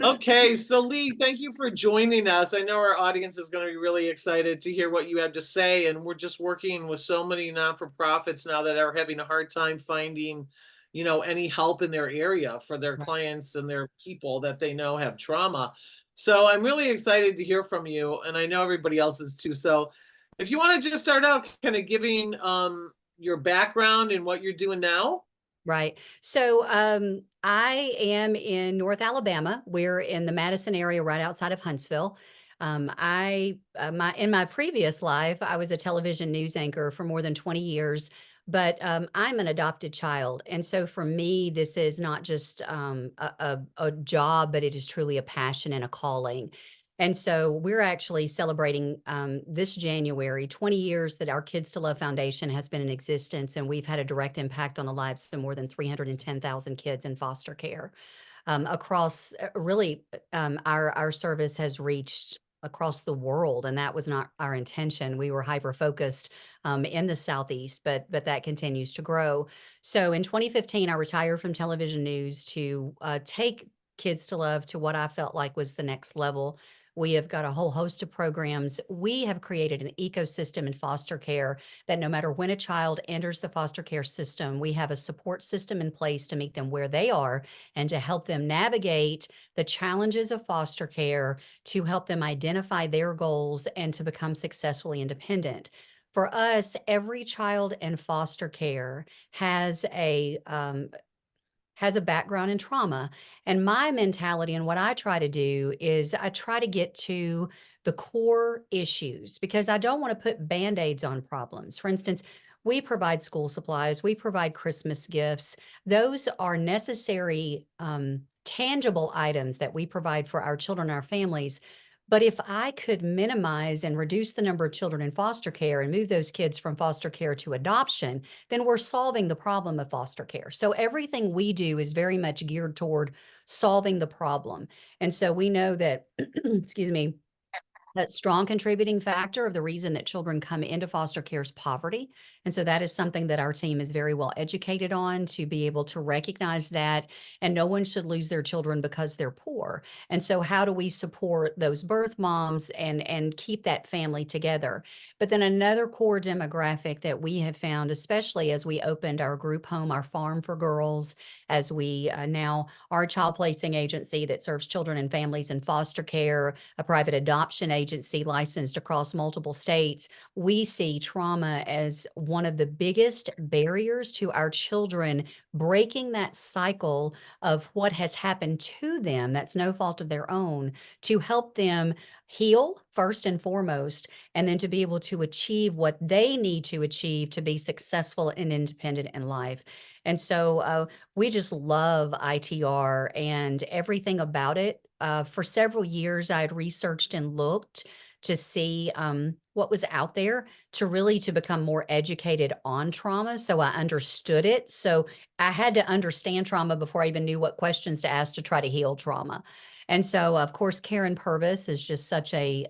Okay, so Lee, thank you for joining us. I know our audience is going to be really excited to hear what you have to say, and we're just working with so many non-for-profits now that are having a hard time finding, any help in their area for their Right. clients and their people that they know have trauma. So I'm really excited to hear from you, and I know everybody else is too. So if you want to just start out kind of giving your background and what you're doing now. Right. So I am in North Alabama. We're in the Madison area right outside of Huntsville. I my in my previous life, I was a television news anchor for more than 20 years, but I'm an adopted child. And so for me, this is not just a job, but it is truly a passion and a calling. And so we're actually celebrating this January 20 years that our Kids to Love Foundation has been in existence, and we've had a direct impact on the lives of more than 310,000 kids in foster care across really our service has reached across the world, and that was not our intention. We were hyper focused in the southeast, but that continues to grow. So in 2015, I retired from television news to take Kids to Love to what I felt like was the next level. We have got a whole host of programs. We have created an ecosystem in foster care that no matter when a child enters the foster care system, we have a support system in place to meet them where they are and to help them navigate the challenges of foster care, to help them identify their goals and to become successfully independent. For us, every child in foster care has a background in trauma. And my mentality and what I try to do is I try to get to the core issues because I don't want to put band aids on problems. For instance, we provide school supplies, we provide Christmas gifts. Those are necessary, tangible items that we provide for our children and our families. But if I could minimize and reduce the number of children in foster care and move those kids from foster care to adoption, then we're solving the problem of foster care. So everything we do is very much geared toward solving the problem. And so we know that, excuse me, that strong contributing factor of the reason that children come into foster care is poverty. And so that is something that our team is very well educated on to be able to recognize that. And no one should lose their children because they're poor. And so how do we support those birth moms and keep that family together? But then another core demographic that we have found, especially as we opened our group home, our farm for girls, as we now are a child placing agency that serves children and families in foster care, a private adoption agency licensed across multiple states, we see trauma as one of the biggest barriers to our children breaking that cycle of what has happened to them that's no fault of their own, to help them heal first and foremost, and then to be able to achieve what they need to achieve to be successful and independent in life. And so we just love ITR and everything about it. For several years, I had researched and looked to see what was out there to become more educated on trauma. So I understood it. So I had to understand trauma before I even knew what questions to ask to try to heal trauma. And so, of course, Karen Purvis is just such a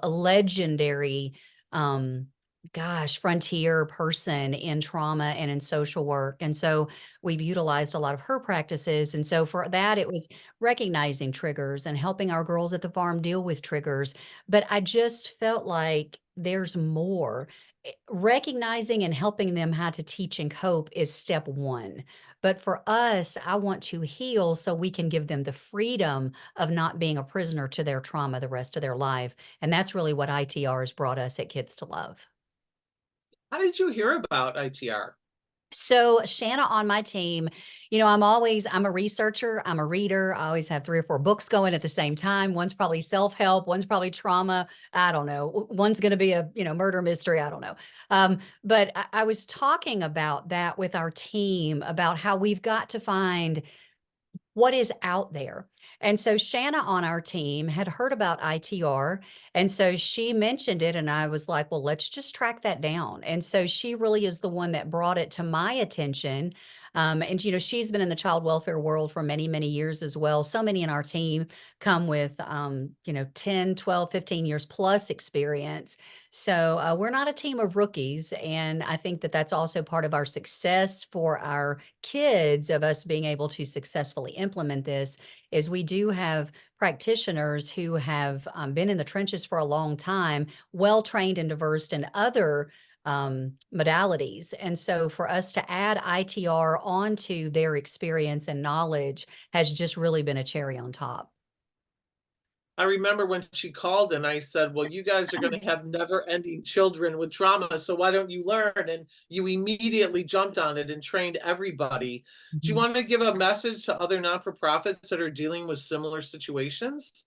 legendary frontier person in trauma and in social work. And so we've utilized a lot of her practices. And so for that, it was recognizing triggers and helping our girls at the farm deal with triggers. But I just felt like there's more. Recognizing and helping them how to teach and cope is step one. But for us, I want to heal so we can give them the freedom of not being a prisoner to their trauma the rest of their life. And that's really what ITR has brought us at Kids to Love. How did you hear about ITR? So Shanna on my team, I'm a researcher, I'm a reader. I always have 3 or 4 books going at the same time. One's probably self-help, one's probably trauma. I don't know. One's going to be a, murder mystery. I don't know. But I was talking about that with our team about how we've got to find what is out there. And so Shanna on our team had heard about ITR. And so she mentioned it. And I was like, well, let's just track that down. And so she really is the one that brought it to my attention. And, she's been in the child welfare world for many, many years as well. So many in our team come with, 10, 12, 15 years plus experience. So we're not a team of rookies. And I think that that's also part of our success for our kids of us being able to successfully implement this is we do have practitioners who have been in the trenches for a long time, well trained and diverse in other modalities. And so for us to add ITR onto their experience and knowledge has just really been a cherry on top. I remember when she called and I said, "Well, you guys are gonna have never-ending children with trauma, so why don't you learn?" And you immediately jumped on it and trained everybody. Do you Mhm. wanna give a message to other not-for-profits that are dealing with similar situations?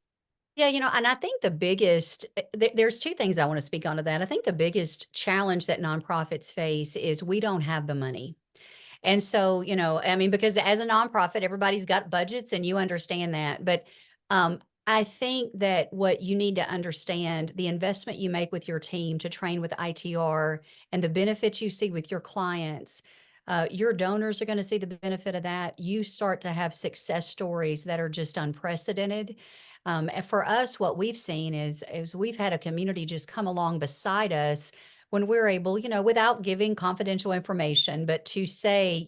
Yeah, and I think the biggest, there's two things I want to speak onto that. I think the biggest challenge that nonprofits face is we don't have the money. And so, I mean, because as a nonprofit, everybody's got budgets and you understand that. But um, I think that what you need to understand the investment you make with your team to train with ITR and the benefits you see with your clients, your donors are going to see the benefit of that. You start to have success stories that are just unprecedented. And for us, what we've seen is we've had a community just come along beside us when we're able, without giving confidential information, but to say,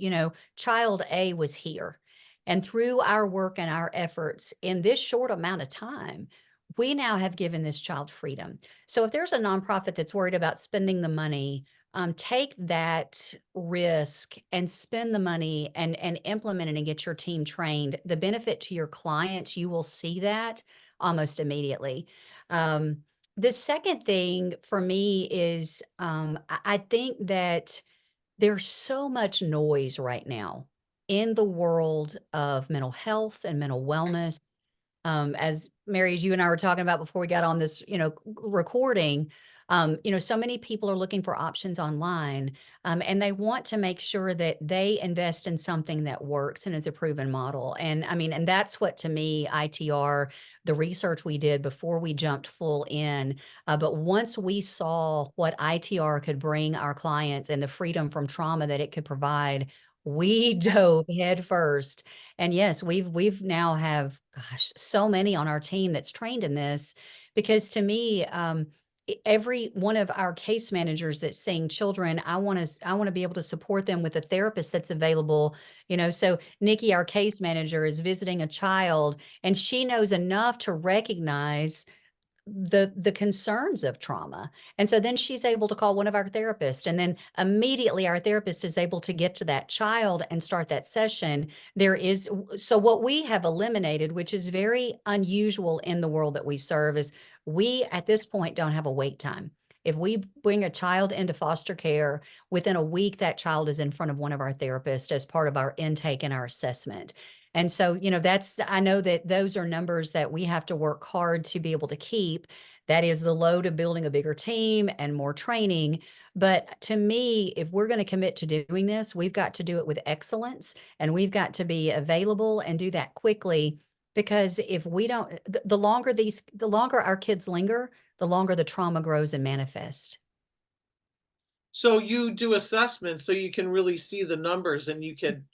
child A was here. And through our work and our efforts in this short amount of time, we now have given this child freedom. So if there's a nonprofit that's worried about spending the money, take that risk and spend the money and implement it and get your team trained. The benefit to your clients, you will see that almost immediately. Um, the second thing for me is, I think that there's so much noise right now in the world of mental health and mental wellness, as Mary, as you and I were talking about before we got on this, recording, so many people are looking for options online, and they want to make sure that they invest in something that works and is a proven model. And I mean, and that's what to me, ITR, the research we did before we jumped full in, but once we saw what ITR could bring our clients and the freedom from trauma that it could provide, we dove headfirst. And yes, we've now have, gosh, so many on our team that's trained in this because to me, every one of our case managers that's seeing children, I want to be able to support them with a therapist that's available. So Nikki, our case manager, is visiting a child and she knows enough to recognize the concerns of trauma. And so then she's able to call one of our therapists, and then immediately our therapist is able to get to that child and start that session. So what we have eliminated, which is very unusual in the world that we serve, is we at this point don't have a wait time. If we bring a child into foster care, within a week that child is in front of one of our therapists as part of our intake and our assessment. And so, I know that those are numbers that we have to work hard to be able to keep. That is the load of building a bigger team and more training. But to me, if we're going to commit to doing this, we've got to do it with excellence and we've got to be available and do that quickly. Because if we don't, the longer our kids linger, the longer the trauma grows and manifests. So you do assessments so you can really see the numbers and you can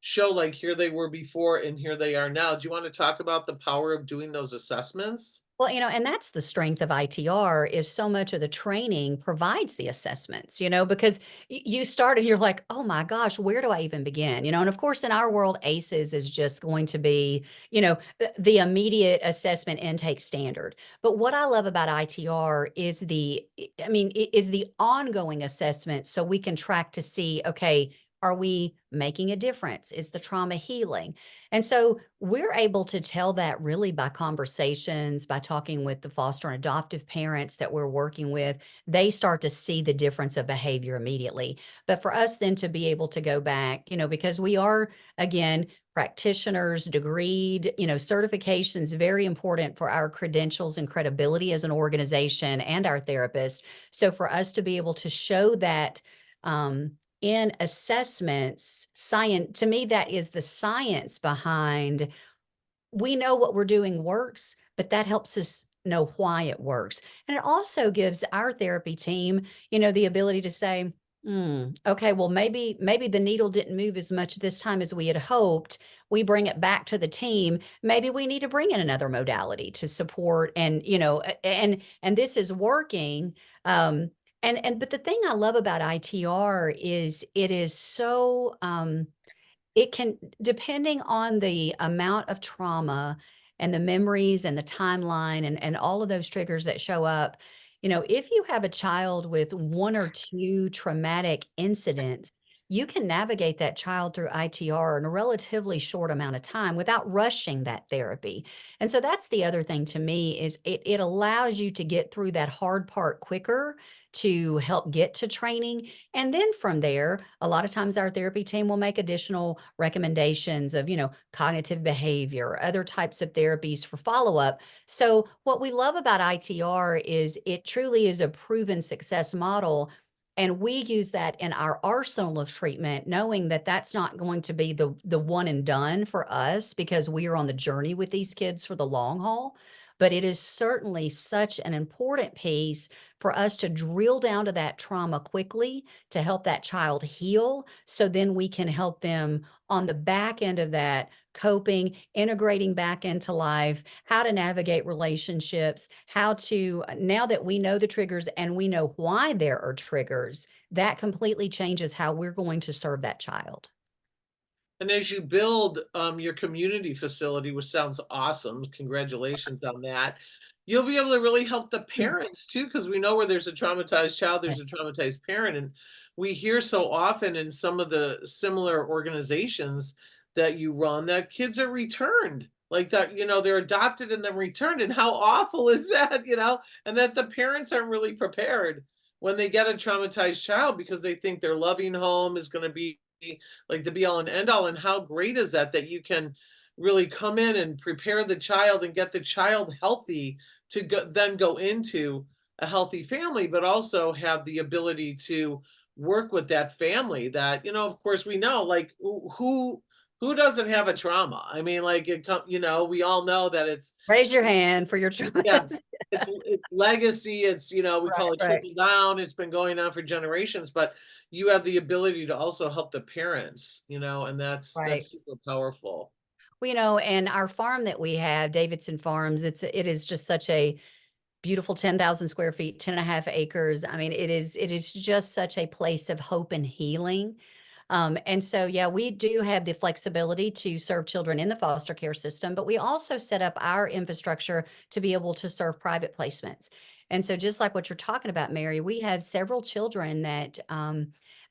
show like here they were before and here they are now. Do you want to talk about the power of doing those assessments? Well, and that's the strength of ITR is so much of the training provides the assessments, because you start and you're like, oh my gosh, where do I even begin? And of course, in our world, ACEs is just going to be, the immediate assessment intake standard. But what I love about ITR is is the ongoing assessment so we can track to see, okay, are we making a difference? Is the trauma healing? And so we're able to tell that really by conversations, by talking with the foster and adoptive parents that we're working with. They start to see the difference of behavior immediately. But for us then to be able to go back, because we are, again, practitioners, degreed, certifications, very important for our credentials and credibility as an organization and our therapists. So for us to be able to show that, in assessments, science, to me, that is the science behind, we know what we're doing works, but that helps us know why it works. And it also gives our therapy team, the ability to say, Okay, well, maybe the needle didn't move as much this time as we had hoped. We bring it back to the team. Maybe we need to bring in another modality to support and, and this is working. Um, and but the thing I love about ITR is it is so it can, depending on the amount of trauma and the memories and the timeline and all of those triggers that show up, if you have a child with 1 or 2 traumatic incidents, you can navigate that child through ITR in a relatively short amount of time without rushing that therapy. And so that's the other thing to me is it allows you to get through that hard part quicker to help get to training. And then from there, a lot of times our therapy team will make additional recommendations of, cognitive behavior, other types of therapies for follow up. So, what we love about ITR is it truly is a proven success model. And we use that in our arsenal of treatment, knowing that that's not going to be the one and done for us because we are on the journey with these kids for the long haul. But it is certainly such an important piece for us to drill down to that trauma quickly to help that child heal. So then we can help them on the back end of that, coping, integrating back into life, how to navigate relationships, how to, now that we know the triggers and we know why there are triggers, that completely changes how we're going to serve that child. And as you build your community facility, which sounds awesome, congratulations on that. You'll be able to really help the Mm. parents too, because we know where there's a traumatized child, Yeah. there's a traumatized parent. And we hear so often in some of the similar organizations that you run that kids are returned. Like that, they're adopted and then returned. And how awful is that, And that the parents aren't really prepared when they get a traumatized child because they think their loving home is going to be like the be all and end all. And how great is that that you can really come in and prepare the child and get the child healthy to then go into a healthy family, but also have the ability to work with that family that, of course we know like who doesn't have a trauma. I mean, like we all know that it's Raise your hand for your yeah, traumas. it's legacy, it's, we Right, call it right, trickle down, it's been going on for generations, but you have the ability to also help the parents, and that's right. super powerful. Well, and our farm that we have, Davidson Farms, it is just such a beautiful 10,000 square feet, 10 and a half acres. I mean, it is just such a place of hope and healing. And so, yeah, we do have the flexibility to serve children in the foster care system, but we also set up our infrastructure to be able to serve private placements. And so, just like what you're talking about, Mary, we have several children that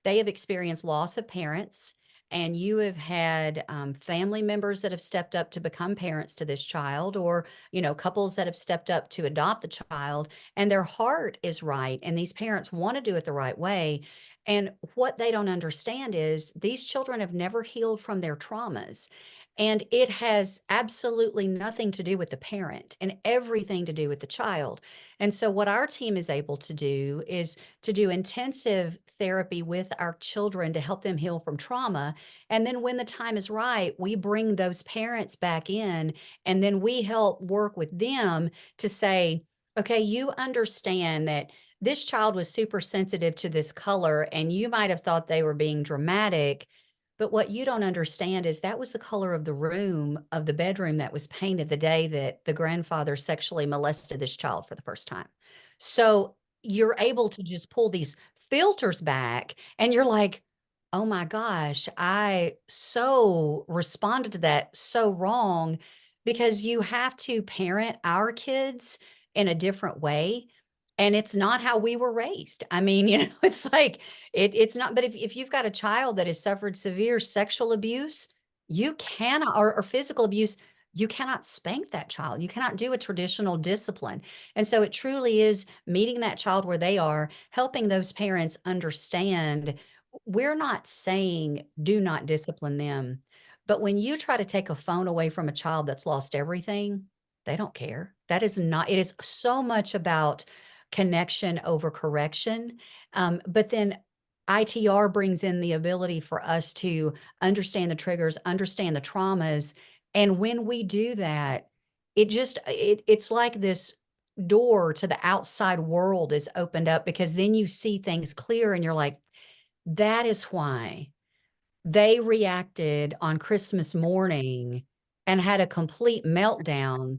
they have experienced loss of parents. And you have had family members that have stepped up to become parents to this child, or couples that have stepped up to adopt the child, and their heart is right, and these parents want to do it the right way. And what they don't understand is these children have never healed from their traumas. And it has absolutely nothing to do with the parent and everything to do with the child. And so, what our team is able to do is to do intensive therapy with our children to help them heal from trauma. And then, when the time is right, we bring those parents back in and then we help work with them to say, okay, you understand that this child was super sensitive to this color, and you might have thought they were being dramatic. But what you don't understand is that was the color of the room of the bedroom that was painted the day that the grandfather sexually molested this child for the first time. So you're able to just pull these filters back, and you're like, oh my gosh, I so responded to that so wrong, because you have to parent our kids in a different way. And it's not how we were raised. I mean, it's like it's not, but if you've got a child that has suffered severe sexual abuse, you cannot, or physical abuse, you cannot spank that child. You cannot do a traditional discipline. And so it truly is meeting that child where they are, helping those parents understand we're not saying do not discipline them. But when you try to take a phone away from a child that's lost everything, they don't care. That is not, it is so much about connection over correction. But then ITR brings in the ability for us to understand the triggers, understand the traumas. And when we do that, it's like this door to the outside world is opened up, because then you see things clear and you're like, That is why they reacted on Christmas morning and had a complete meltdown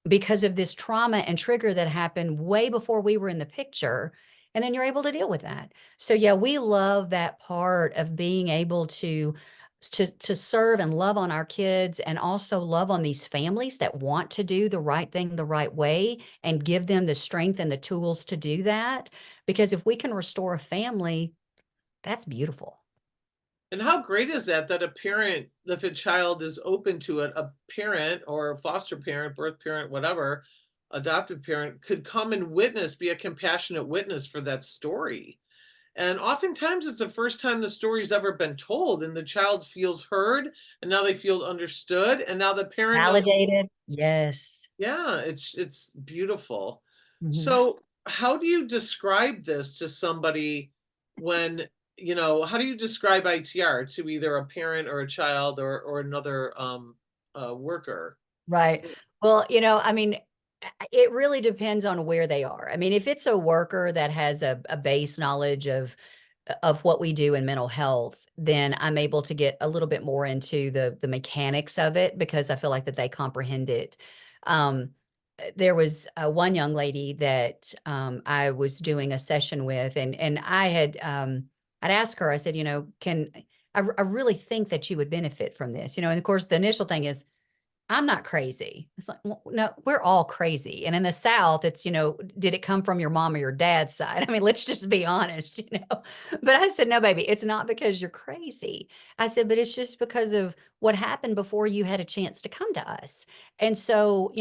because of this trauma and trigger that happened way before we were in the picture. And then you're able to deal with that. So yeah, we love that part of being able to serve and love on our kids and also love on these families that want to do the right thing the right way and give them the strength and the tools to do that. Because if we can restore a family, that's beautiful. And how great is that that a parent, if a child is open to it, a parent or a foster parent, birth parent, whatever, adoptive parent could come and witness, be a compassionate witness for that story. And oftentimes it's the first time the story's ever been told and the child feels heard and now they feel understood and now the parent knows. Validated. Yes. Yeah, it's beautiful. Mhm. So, how do you describe this to somebody when, how do you describe ITR to either a parent or a child or another worker? Right. Well, I mean, it really depends on where they are. I mean, if it's a worker that has a base knowledge of what we do in mental health, then I'm able to get a little bit more into the mechanics of it because I feel like that they comprehend it. Um, there was one young lady that I was doing a session with, and I'd asked her. I said, can I really think that you would benefit from this? And of course, the initial thing is I'm not crazy. It's like, well, no, we're all crazy. And in the South, it's, did it come from your mom or your dad's side? I mean, let's just be honest. But I said, no, baby, it's not because you're crazy. I said, but it's just because of what happened before you had a chance to come to us. And so,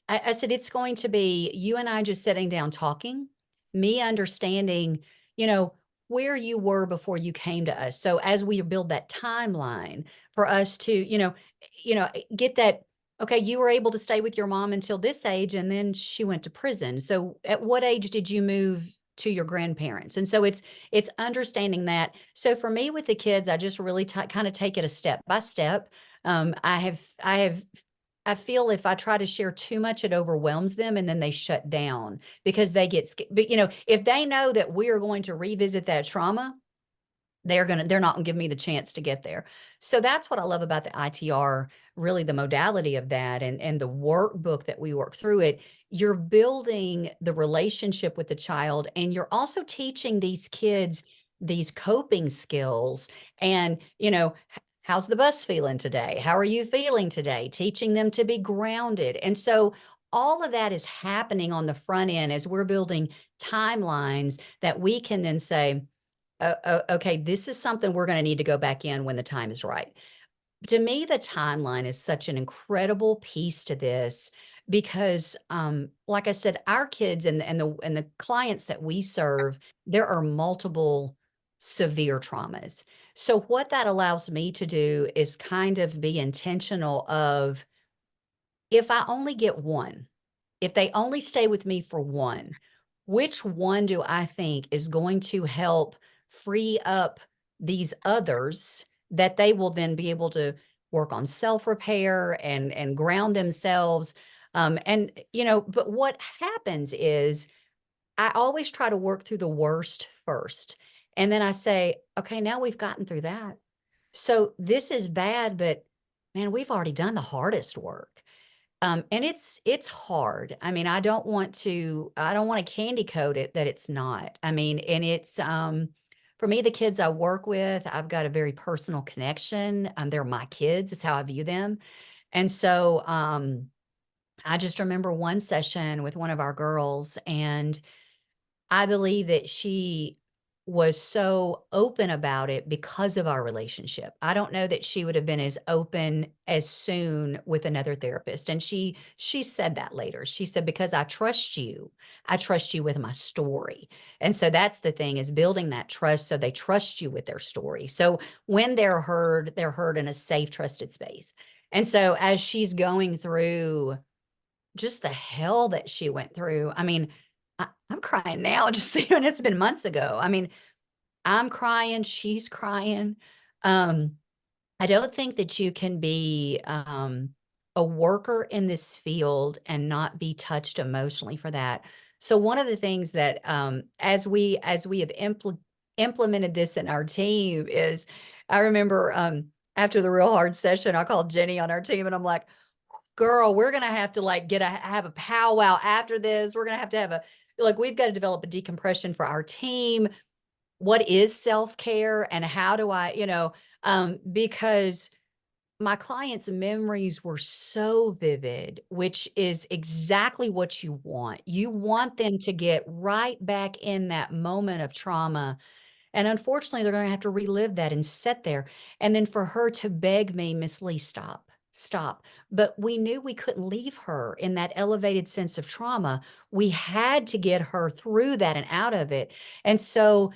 I said, it's going to be you and I just sitting down talking, me understanding, you know, where you were before you came to us. So as we build that timeline for us to, get that, okay, you were able to stay with your mom until this age, and then she went to prison. So at what age did you move to your grandparents? And so it's understanding that. So for me with the kids, I just really kind of take it a step by step. I feel if I try to share too much, it overwhelms them and then they shut down because they get scared. But if they know that we are going to revisit that trauma, they're not gonna give me the chance to get there. So that's what I love about the ITR, really the modality of that and the workbook that we work through it. You're building the relationship with the child, and you're also teaching these kids these coping skills and, how's the bus feeling today? How are you feeling today? Teaching them to be grounded. And so all of that is happening on the front end as we're building timelines that we can then say, okay, this is something we're going to need to go back in when the time is right. To me, the timeline is such an incredible piece to this because, like I said, our kids and the clients that we serve, there are multiple severe traumas. So what that allows me to do is kind of be intentional of if I only get one, if they only stay with me for one, which one do I think is going to help free up these others that they will then be able to work on self-repair and ground themselves? But what happens is I always try to work through the worst first. And then I say, okay, now we've gotten through that. So this is bad, but man, we've already done the hardest work. And it's hard. I mean, I don't want to candy coat it that it's not. I mean, and it's for me, the kids I work with, I've got a very personal connection. They're my kids, is how I view them. And so I just remember one session with one of our girls, and I believe that she was so open about it because of our relationship. I don't know that she would have been as open as soon with another therapist. And she said that later. She said, because I trust you. I trust you with my story. And so that's the thing, is building that trust so they trust you with their story. So when they're heard in a safe, trusted space. And so as she's going through just the hell that she went through. I mean, I'm crying now, just and it's been months ago. I mean, I'm crying, she's crying. Um, I don't think that you can be a worker in this field and not be touched emotionally for that. So one of the things that as we have implemented this in our team is I remember, after the real hard session, I called Jenny on our team and I'm like, girl, we're gonna have to like have a powwow after this. We're gonna have a like we've got to develop a decompression for our team. What is self-care and how do I, because my clients' memories were so vivid, which is exactly what you want. You want them to get right back in that moment of trauma, and unfortunately, they're gonna have to relive that and sit there. And then for her to beg me, "Miss Lee, stop, stop." But we knew we couldn't leave her in that elevated sense of trauma. We had to get her through that and out of it. And so,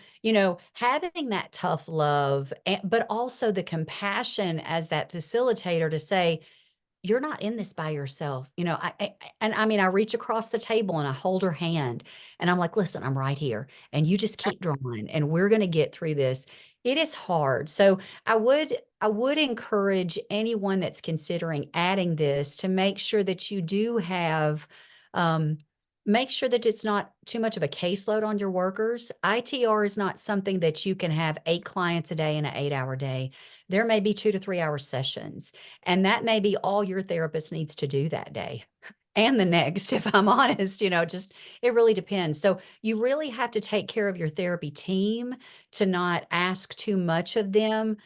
having that tough love, but also the compassion as that facilitator to say, you're not in this by yourself. And I mean, I reach across the table and I hold her hand and I'm like, listen, I'm right here. And you just keep drawing and we're going to get through this. It is hard. So I would encourage anyone that's considering adding this to make sure that you do have, um, make sure that it's not too much of a caseload on your workers. ITR is not something that you can have 8 clients a day in an 8-hour day. There may be 2 to 3 hour sessions. And that may be all your therapist needs to do that day and the next, if I'm honest, just it really depends. So you really have to take care of your therapy team to not ask too much of them.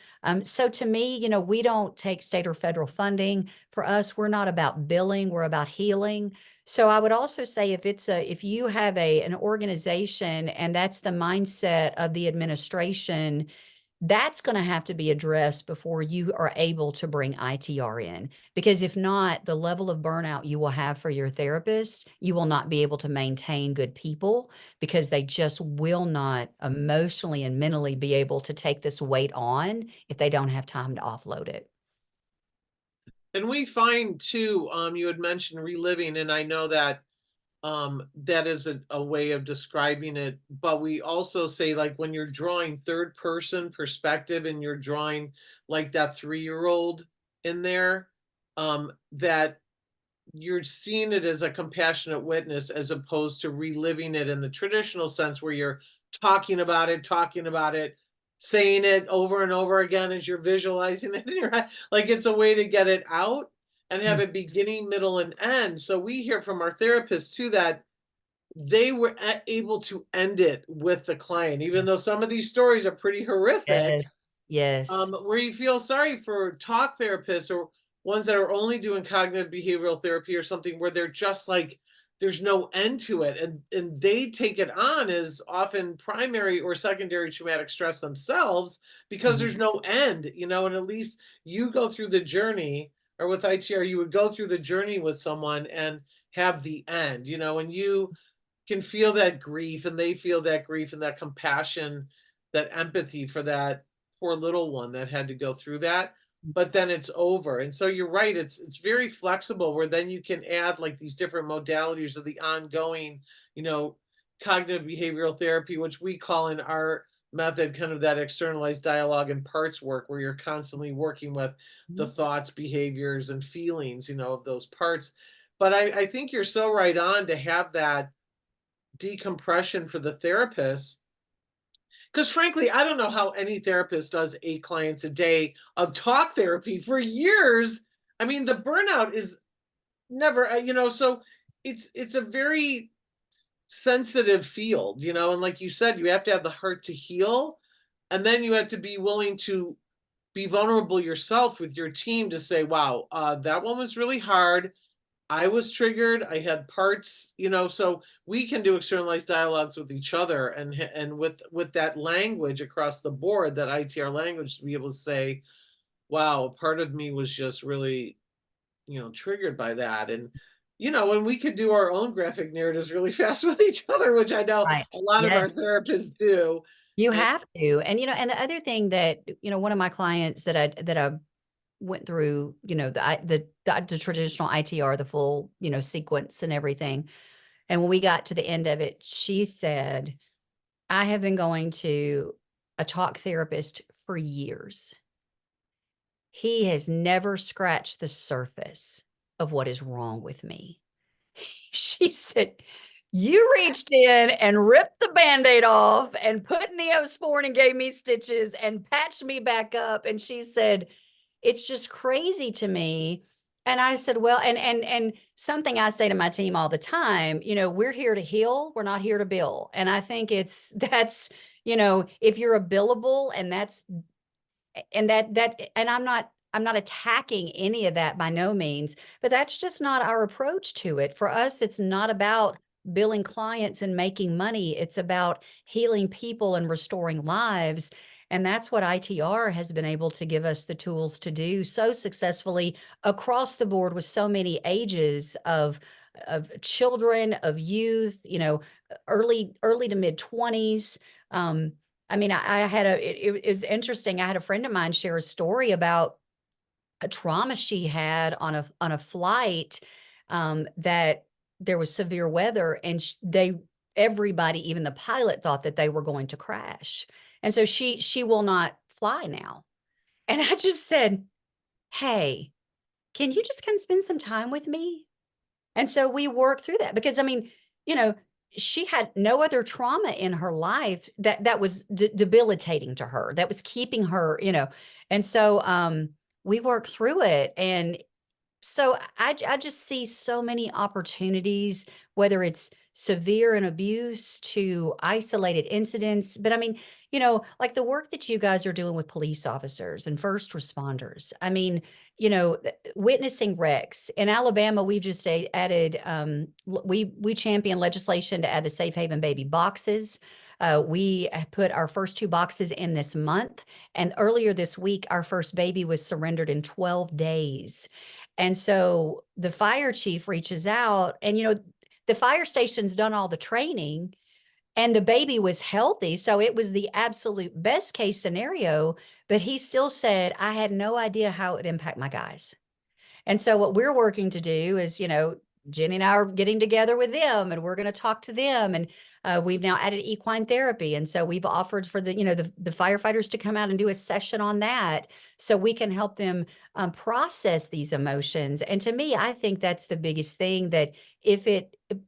So to me, we don't take state or federal funding. For us, we're not about billing, we're about healing. So I would also say if you have an organization and that's the mindset of the administration, that's going to have to be addressed before you are able to bring ITR in. Because if not, the level of burnout you will have for your therapist, you will not be able to maintain good people because they just will not emotionally and mentally be able to take this weight on if they don't have time to offload it. And we find too, you had mentioned reliving, and I know that that is a way of describing it, but we also say like when you're drawing third person perspective and you're drawing like that 3-year-old in there, that you're seeing it as a compassionate witness as opposed to reliving it in the traditional sense where you're talking about it, saying it over and over again as you're visualizing it in your head. Like it's a way to get it out and have Mm. a beginning, middle, and end. So we hear from our therapists too that they were able to end it with the client, even though some of these stories are pretty horrific, Yes. Yes. where you feel sorry for talk therapists or ones that are only doing cognitive behavioral therapy or something where they're just like there's no end to it, and they take it on as often primary or secondary traumatic stress themselves because there's Mhm. no end, and at least you go through the journey, or with ITR you would go through the journey with someone and have the end, and you can feel that grief and they feel that grief and that compassion, that empathy for that poor little one that had to go through that, but then it's over. And so you're right, it's very flexible where then you can add like these different modalities of the ongoing, you know, cognitive behavioral therapy, which we call in our method kind of that externalized dialogue and parts work where you're constantly working with the Mhm. thoughts, behaviors, and feelings, of those parts. But I think you're so right on to have that decompression for the therapist. Because frankly, I don't know how any therapist does 8 clients a day of talk therapy for years. I mean, the burnout is never, so it's a very sensitive field, and like you said, you have to have the heart to heal, and then you have to be willing to be vulnerable yourself with your team to say, wow, that one was really hard. I was triggered. I had parts, so we can do externalized dialogues with each other and with that language across the board, that ITR language, to be able to say, wow, part of me was just really, triggered by that. And we could do our own graphic narratives really fast with each other, which I know Right. a lot of Yes. our therapists do. You And have to. And, and the other thing that, one of my clients that I went through, the traditional ITR, the full, sequence and everything. And when we got to the end of it, she said, I have been going to a talk therapist for years. He has never scratched the surface of what is wrong with me. She said, You reached in and ripped the Band-Aid off and put Neosporin and gave me stitches and patched me back up. And she said, it's just crazy to me. And I said, well, and something I say to my team all the time, we're here to heal, we're not here to bill. And I think that's, if you're a billable and and I'm not attacking any of that by no means, but that's just not our approach to it. For us, it's not about billing clients and making money. It's about healing people and restoring lives. And that's what ITR has been able to give us the tools to do so successfully across the board with so many ages of children, of youth, early to mid 20s. I mean, I had it was interesting. I had a friend of mine share a story about a trauma she had on a flight, that there was severe weather, and everybody, even the pilot, thought that they were going to crash, and so she will not fly now. And I just said, "Hey, can you just come spend some time with me?" And so we work through that because I mean, you know, she had no other trauma in her life that was debilitating to her, that was keeping her. And so we work through it. And so I just see so many opportunities, whether it's severe and abuse to isolated incidents. But I mean, like the work that you guys are doing with police officers and first responders. I mean, witnessing wrecks in Alabama, we've just added. We champion legislation to add the safe haven baby boxes. We put our first two boxes in this month, and earlier this week, our first baby was surrendered in 12 days. And so the fire chief reaches out, and the fire station's done all the training, and the baby was healthy. So it was the absolute best case scenario. But he still said, I had no idea how it would impact my guys. And so what we're working to do is, Jenny and I are getting together with them, and we're going to talk to them. And we've now added equine therapy. And so we've offered for the firefighters to come out and do a session on that so we can help them process these emotions. And to me, I think that's the biggest thing, that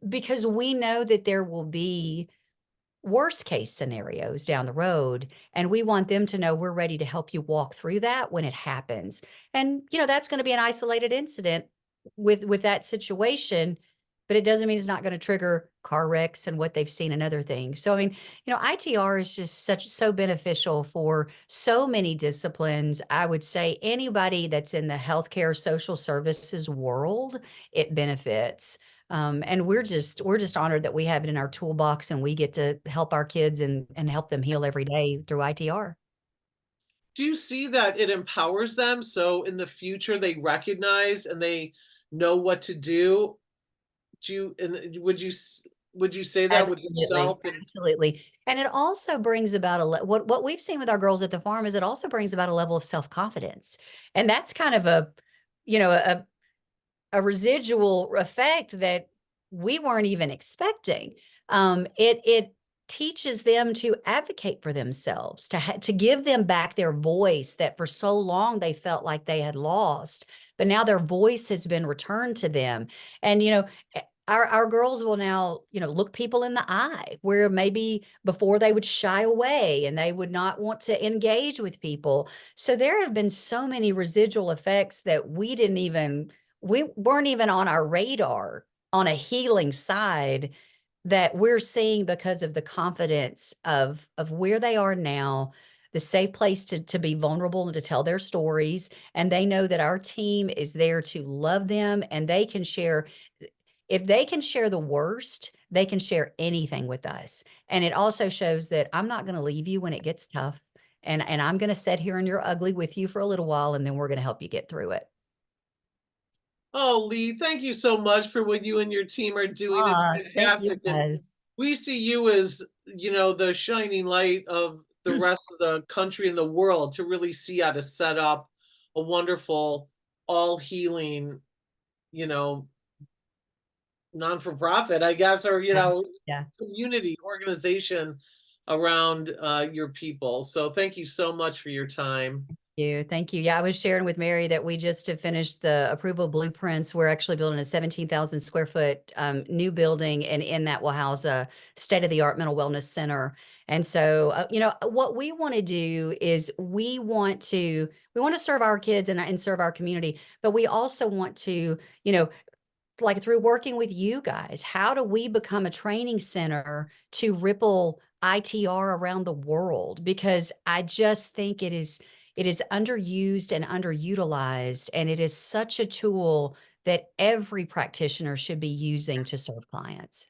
because we know that there will be worst case scenarios down the road, and we want them to know we're ready to help you walk through that when it happens. And that's going to be an isolated incident with that situation, but it doesn't mean it's not going to trigger car wrecks and what they've seen and other things. So I mean, ITR is just so beneficial for so many disciplines. I would say anybody that's in the healthcare social services world, it benefits. And we're just honored that we have it in our toolbox, and we get to help our kids and help them heal every day through ITR. Do you see that it empowers them so in the future they recognize and they know what to do? Do you and would you say that with Absolutely, yourself? And absolutely. And it also brings about what we've seen with our girls at the farm is it also brings about a level of self-confidence. And that's kind of you know, a residual effect that we weren't even expecting. It teaches them to advocate for themselves, to give them back their voice that for so long they felt like they had lost, but now their voice has been returned to them. And our girls will now look people in the eye where maybe before they would shy away and they would not want to engage with people. So there have been so many residual effects that we weren't even on our radar on a healing side, that we're seeing because of the confidence of where they are now, the safe place to be vulnerable and to tell their stories. And they know that our team is there to love them, and they can share. If they can share the worst, they can share anything with us. And it also shows that I'm not going to leave you when it gets tough. And I'm going to sit here in your ugly with you for a little while, and then we're going to help you get through it. oh, Lee, thank you so much for what you and your team are doing. It's Ah, thank you fantastic. And guys. we see you as, the shining light of the rest of the country and the world to really see how to set up a wonderful, all healing, you know, non for profit, I guess, or, Yeah. Yeah. community organization around your people. So thank you so much for your time. you. Thank you. Yeah, I was sharing with Mary that we just have finished the approval blueprints. We're actually building a 17,000 square foot new building, and in that will house a state of the art mental wellness center. And so, what we want to do is we want to serve our kids and serve our community, but we also want to, like through working with you guys, how do we become a training center to ripple ITR around the world? Because I just think it is underused and underutilized, and it is such a tool that every practitioner should be using to serve clients.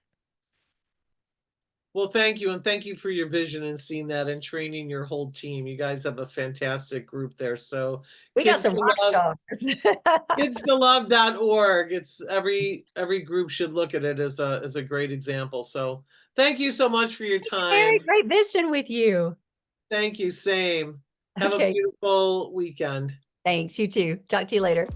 Well, thank you, and thank you for your vision and seeing that and training your whole team. You guys have a fantastic group there. So We got kids some to rock love, stars. kidstolove.org. It's every group should look at it as a great example. So thank you so much for your Very time. great visiting with you. Thank you. Same. Have a Okay, beautiful weekend. thanks. You too. Talk to you later.